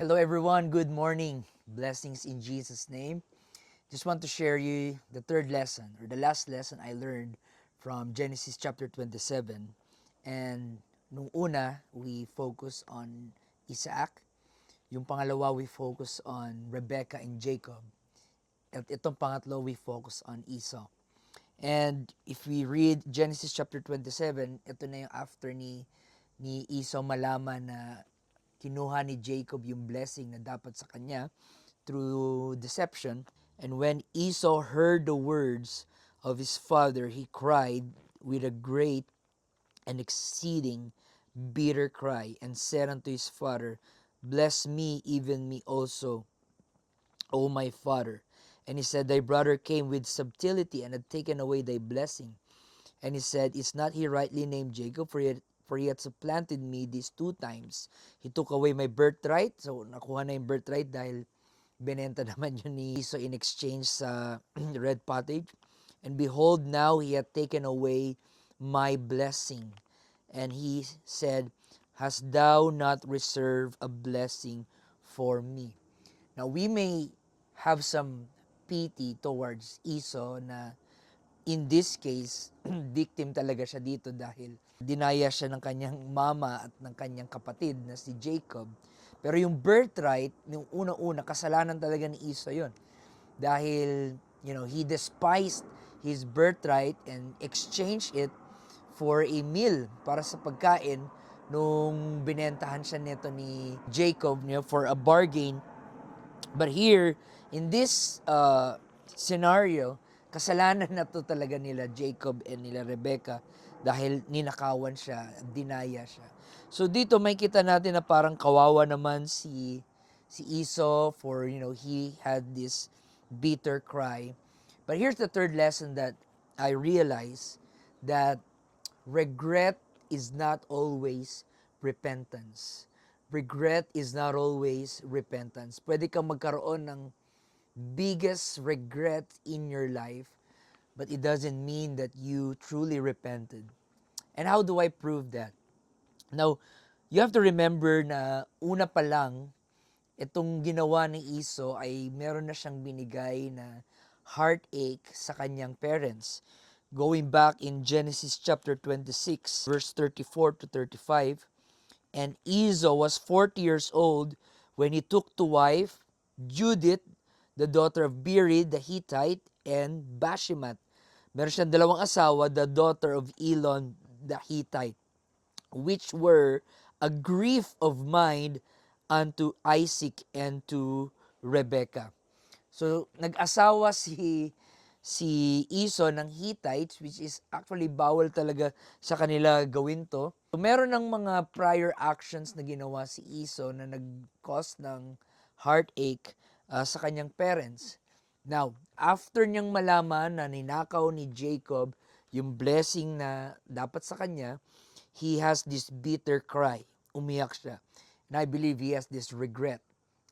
Hello everyone, good morning. Blessings in Jesus' name. Just want to share you the third lesson or the last lesson I learned from Genesis chapter 27. And nung una, we focus on Isaac. Yung pangalawa, we focus on Rebecca and Jacob. At itong pangatlo, we focus on Esau. And if we read Genesis chapter 27, ito na yung after ni Esau malaman na kinuha ni Jacob yung blessing na dapat sa kanya through deception. And when Esau heard the words of his father, he cried with a great and exceeding bitter cry, and said unto his father, Bless me, even me also, O my father. And he said, Thy brother came with subtlety and had taken away thy blessing. And he said, Is not he rightly named Jacob? For he had supplanted me these two times. He took away my birthright. So, nakuha na yung birthright dahil binenta naman yun ni Esau in exchange sa red pottage. And behold, now he hath taken away my blessing. And he said, Hast thou not reserved a blessing for me? Now, we may have some pity towards Esau na in this case, victim talaga siya dito dahil dinaya siya ng kanyang mama at ng kanyang kapatid na si Jacob. Pero yung birthright, yung unang-una, kasalanan talaga ni Esau yun. Dahil, he despised his birthright and exchanged it for a meal para sa pagkain nung binentahan siya nito ni Jacob for a bargain. But here, in this scenario, kasalanan na to talaga nila Jacob and nila Rebecca dahil ninakawan siya, dinaya siya. So dito may kita natin na parang kawawa naman si Esau for, he had this bitter cry. But here's the third lesson that I realize, that regret is not always repentance. Regret is not always repentance. Pwede kang magkaroon ng biggest regret in your life, but it doesn't mean that you truly repented. And how do I prove that? Now, you have to remember na una pa lang, itong ginawa ni Esau ay meron na siyang binigay na heartache sa kanyang parents. Going back in Genesis chapter 26, verse 34 to 35, and Esau was 40 years old when he took to wife Judith, the daughter of Beeri the Hittite, and Bashemat. Meron siyang dalawang asawa, the daughter of Elon the Hittite, which were a grief of mind unto Isaac and to Rebekah. So, nag-asawa si Esau ng Hittites, which is actually bawal talaga sa kanila gawin to. So, meron ng mga prior actions na ginawa si Esau na nag-cause ng heartache sa kanyang parents. Now, after niyang malaman na ninakaw ni Jacob yung blessing na dapat sa kanya, he has this bitter cry. Umiyak siya. And I believe he has this regret.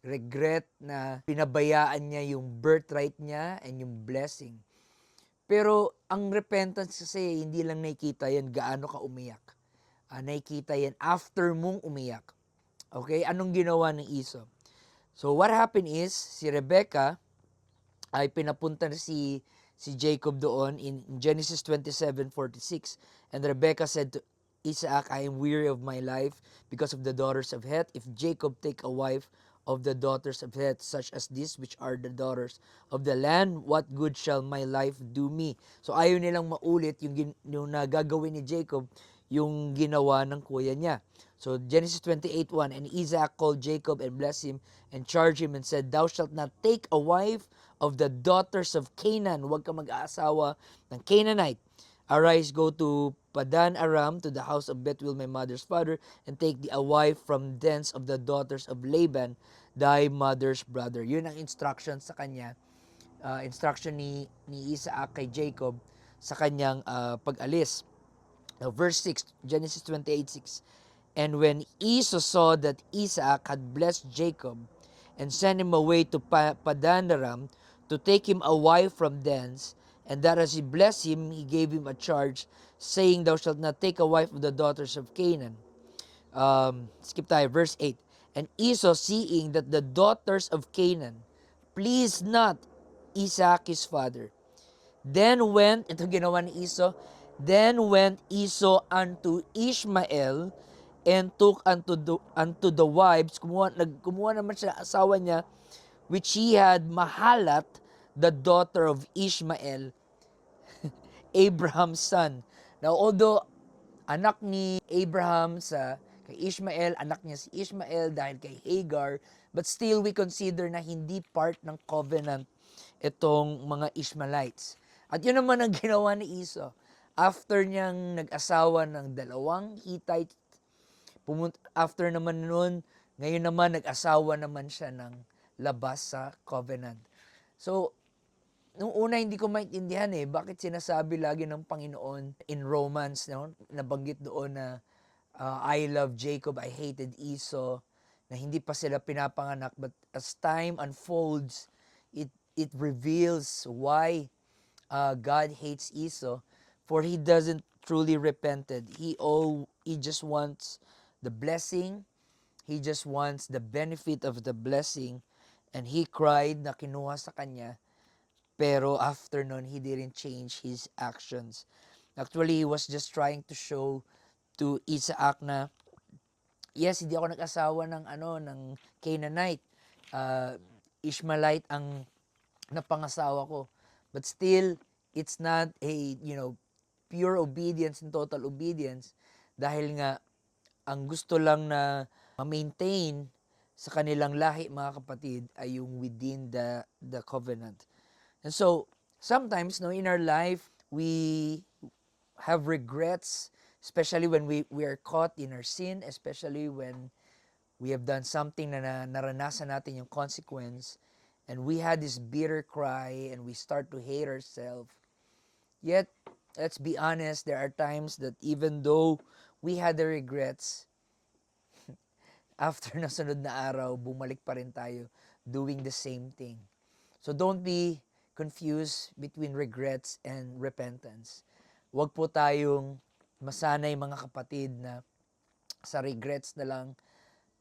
Regret na pinabayaan niya yung birthright niya and yung blessing. Pero ang repentance kasi, hindi lang nakikita yan gaano ka umiyak. Nakikita yan after mong umiyak. Okay? Anong ginawa ng Esau? So what happened is, si Rebecca ay pinapunta na si Jacob doon in Genesis 27:46. And Rebecca said to Isaac, I am weary of my life because of the daughters of Heth. If Jacob take a wife of the daughters of Heth, such as this, which are the daughters of the land, what good shall my life do me? So ayaw nilang maulit yung nagagawin ni Jacob, yung ginawa ng kuya niya. So Genesis 28:1, and Isaac called Jacob and blessed him and charged him and said, Thou shalt not take a wife of the daughters of Canaan. Huwag ka mag-aasawa ng Canaanite. Arise, go to Padan Aram, to the house of Bethuel my mother's father, and take thee a wife from thence of the daughters of Laban, thy mother's brother. Yun ang instruction sa kanya. Instruction ni Isaac kay Jacob sa kanyang pag-alis. Now, verse 6, Genesis 28:6. And when Esau saw that Isaac had blessed Jacob and sent him away to Padan Aram to take him a wife from thence, and that as he blessed him, he gave him a charge, saying, Thou shalt not take a wife of the daughters of Canaan. Skip tayo, verse 8. And Esau, seeing that the daughters of Canaan pleased not Isaac his father, then went, ito ginawa ni Esau, then went Esau unto Ishmael and took unto the wives, kumuha naman siya asawa niya, which he had Mahalat, the daughter of Ishmael, Abraham's son. Now, although anak ni Abraham sa kay Ishmael, anak niya si Ishmael dahil kay Hagar, but still we consider na hindi part ng covenant itong mga Ishmaelites. At yun naman ang ginawa ni Esau. After niyang nag-asawa ng dalawang Hittite, after naman nun, ngayon naman nag-asawa naman siya ng labas sa covenant. So, nung una hindi ko maintindihan bakit sinasabi lagi ng Panginoon in Romans, no? Nabanggit doon na I love Jacob, I hated Esau, na hindi pa sila pinapanganak. But as time unfolds, it reveals why God hates Esau, for he doesn't truly repented. He just wants the blessing, he just wants the benefit of the blessing, and he cried na kinuha sa kanya. Pero after nun, he didn't change his actions. Actually, he was just trying to show to Isaac na, yes, hindi ako nag-asawa ng Canaanite. Ishmaelite ang napangasawa ko. But still, it's not a, pure obedience and total obedience, dahil nga, ang gusto lang na ma-maintain sa kanilang lahi, mga kapatid, ay yung within the covenant. And so, sometimes, in our life, we have regrets, especially when we are caught in our sin, especially when we have done something na naranasan natin yung consequence, and we had this bitter cry, and we start to hate ourselves. Yet, let's be honest, there are times that even though we had the regrets, after na sunod na araw, bumalik pa rin tayo doing the same thing. So don't be confused between regrets and repentance. Huwag po tayong masanay, mga kapatid, na sa regrets na lang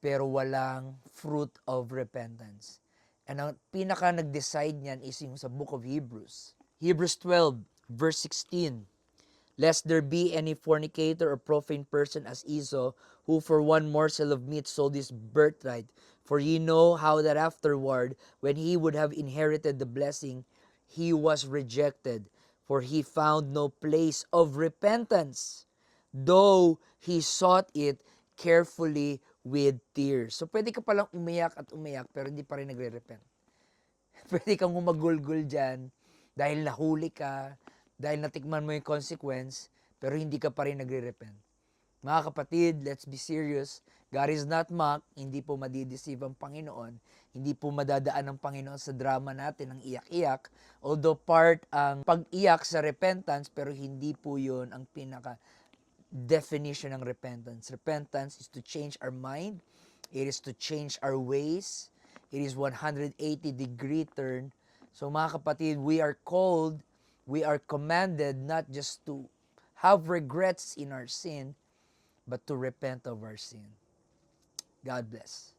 pero walang fruit of repentance. And ang pinaka nag-decide niyan is yung sa book of Hebrews. Hebrews 12, verse 16. Lest there be any fornicator or profane person as Esau, who for one morsel of meat sold his birthright. For ye know how that afterward, when he would have inherited the blessing, he was rejected. For he found no place of repentance, though he sought it carefully with tears. So pwede ka palang umiyak at umiyak, pero hindi pa rin nagre-repent. Pwede kang humagulgol dyan dahil nahuli ka, dahil natikman mo yung consequence, pero hindi ka pa rin nagre-repent. Mga kapatid, let's be serious. God is not mocked. Hindi po madideceive ang Panginoon. Hindi po madadaan ng Panginoon sa drama natin ng iyak-iyak. Although part ang pag-iyak sa repentance, pero hindi po yun ang pinaka definition ng repentance. Repentance is to change our mind. It is to change our ways. It is 180-degree turn. So mga kapatid, we are called, we are commanded not just to have regrets in our sin, but to repent of our sin. God bless.